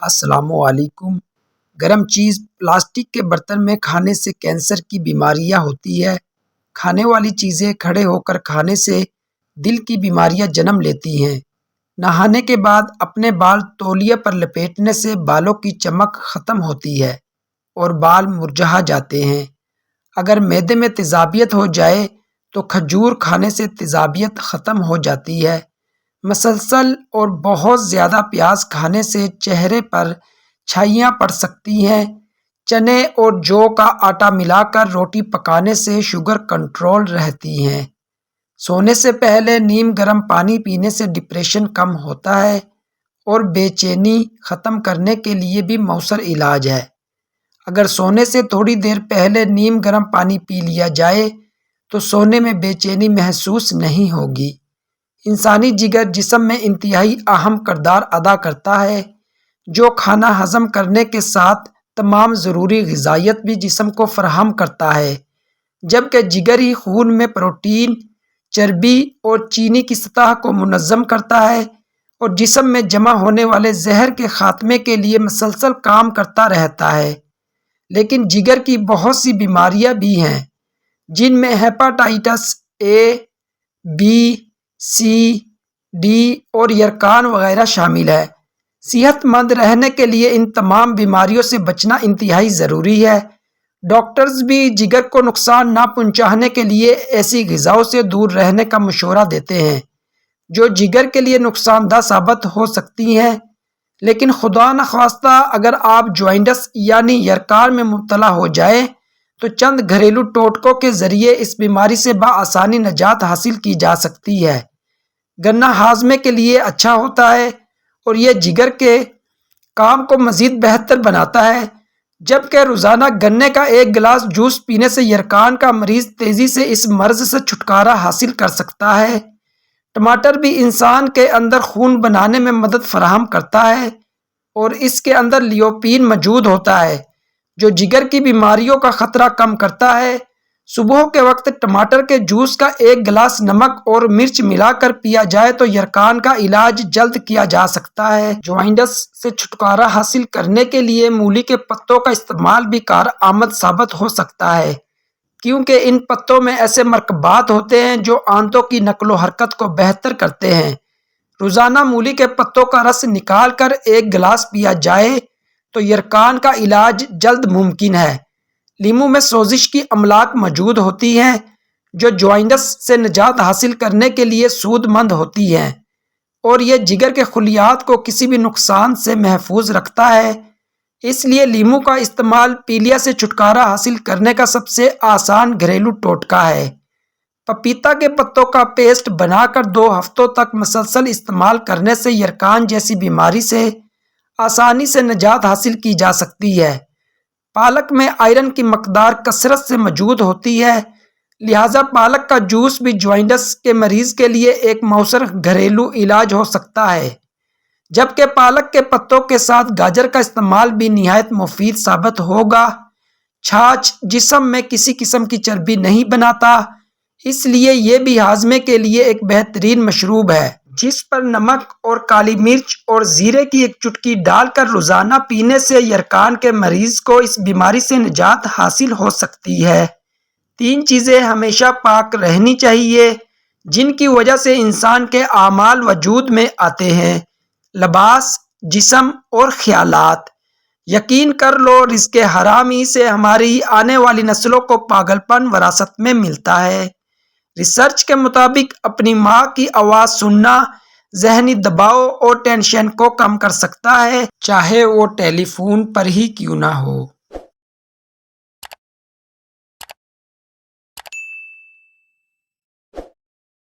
السلام علیکم۔ گرم چیز پلاسٹک کے برتن میں کھانے سے کینسر کی بیماریاں ہوتی ہے۔ کھانے والی چیزیں کھڑے ہو کر کھانے سے دل کی بیماریاں جنم لیتی ہیں۔ نہانے کے بعد اپنے بال تولیے پر لپیٹنے سے بالوں کی چمک ختم ہوتی ہے اور بال مرجھا جاتے ہیں۔ اگر معدے میں تیزابیت ہو جائے تو کھجور کھانے سے تیزابیت ختم ہو جاتی ہے۔ مسلسل اور بہت زیادہ پیاز کھانے سے چہرے پر چھائیاں پڑ سکتی ہیں۔ چنے اور جو کا آٹا ملا کر روٹی پکانے سے شوگر کنٹرول رہتی ہے۔ سونے سے پہلے نیم گرم پانی پینے سے ڈپریشن کم ہوتا ہے اور بے چینی ختم کرنے کے لیے بھی مؤثر علاج ہے۔ اگر سونے سے تھوڑی دیر پہلے نیم گرم پانی پی لیا جائے تو سونے میں بے چینی محسوس نہیں ہوگی۔ انسانی جگر جسم میں انتہائی اہم کردار ادا کرتا ہے، جو کھانا ہضم کرنے کے ساتھ تمام ضروری غذائیت بھی جسم کو فراہم کرتا ہے، جبکہ جگر ہی خون میں پروٹین، چربی اور چینی کی سطح کو منظم کرتا ہے اور جسم میں جمع ہونے والے زہر کے خاتمے کے لیے مسلسل کام کرتا رہتا ہے۔ لیکن جگر کی بہت سی بیماریاں بھی ہیں، جن میں hepatitis A, B, C, D اور یرقان وغیرہ شامل ہے۔ صحت مند رہنے کے لیے ان تمام بیماریوں سے بچنا انتہائی ضروری ہے۔ ڈاکٹرز بھی جگر کو نقصان نہ پہنچانے کے لیے ایسی غذاؤں سے دور رہنے کا مشورہ دیتے ہیں جو جگر کے لیے نقصان دہ ثابت ہو سکتی ہیں۔ لیکن خدا نخواستہ اگر آپ جوائنٹس یعنی یرقان میں مبتلا ہو جائیں تو چند گھریلو ٹوٹکوں کے ذریعے اس بیماری سے بآسانی نجات حاصل کی جا سکتی ہے۔ گنا ہاضمے کے لیے اچھا ہوتا ہے اور یہ جگر کے کام کو مزید بہتر بناتا ہے، جبکہ روزانہ گنے کا ایک گلاس جوس پینے سے یرقان کا مریض تیزی سے اس مرض سے چھٹکارا حاصل کر سکتا ہے۔ ٹماٹر بھی انسان کے اندر خون بنانے میں مدد فراہم کرتا ہے اور اس کے اندر لیوپین موجود ہوتا ہے جو جگر کی بیماریوں کا خطرہ کم کرتا ہے۔ صبح کے وقت ٹماٹر کے جوس کا ایک گلاس نمک اور مرچ ملا کر پیا جائے تو یرقان کا علاج جلد کیا جا سکتا ہے۔ جوائنٹس سے چھٹکارا حاصل کرنے کے لیے مولی کے پتوں کا استعمال بھی کارآمد ثابت ہو سکتا ہے، کیونکہ ان پتوں میں ایسے مرکبات ہوتے ہیں جو آنتوں کی نقل و حرکت کو بہتر کرتے ہیں۔ روزانہ مولی کے پتوں کا رس نکال کر ایک گلاس پیا جائے تو یرقان کا علاج جلد ممکن ہے۔ لیموں میں سوزش کی املاک موجود ہوتی ہیں جو جوائنٹس سے نجات حاصل کرنے کے لیے سود مند ہوتی ہیں اور یہ جگر کے خلیات کو کسی بھی نقصان سے محفوظ رکھتا ہے۔ اس لیے لیموں کا استعمال پیلیا سے چھٹکارا حاصل کرنے کا سب سے آسان گھریلو ٹوٹکا ہے۔ پپیتا کے پتوں کا پیسٹ بنا کر 2 ہفتوں تک مسلسل استعمال کرنے سے یرقان جیسی بیماری سے آسانی سے نجات حاصل کی جا سکتی ہے۔ پالک میں آئرن کی مقدار کثرت سے موجود ہوتی ہے، لہذا پالک کا جوس بھی جوائنٹس کے مریض کے لیے ایک مؤثر گھریلو علاج ہو سکتا ہے، جبکہ پالک کے پتوں کے ساتھ گاجر کا استعمال بھی نہایت مفید ثابت ہوگا۔ چھاچھ جسم میں کسی قسم کی چربی نہیں بناتا، اس لیے یہ بھی ہاضمے کے لیے ایک بہترین مشروب ہے، جس پر نمک اور کالی مرچ اور زیرے کی ایک چٹکی ڈال کر روزانہ پینے سے یرقان کے مریض کو اس بیماری سے نجات حاصل ہو سکتی ہے۔ 3 چیزیں ہمیشہ پاک رہنی چاہیے جن کی وجہ سے انسان کے اعمال وجود میں آتے ہیں: لباس، جسم اور خیالات۔ یقین کر لو رزق حرامی سے ہماری آنے والی نسلوں کو پاگل پن وراثت میں ملتا ہے۔ ریسرچ کے مطابق اپنی ماں کی آواز سننا ذہنی دباؤ اور ٹینشن کو کم کر سکتا ہے، چاہے وہ ٹیلی فون پر ہی کیوں نہ ہو۔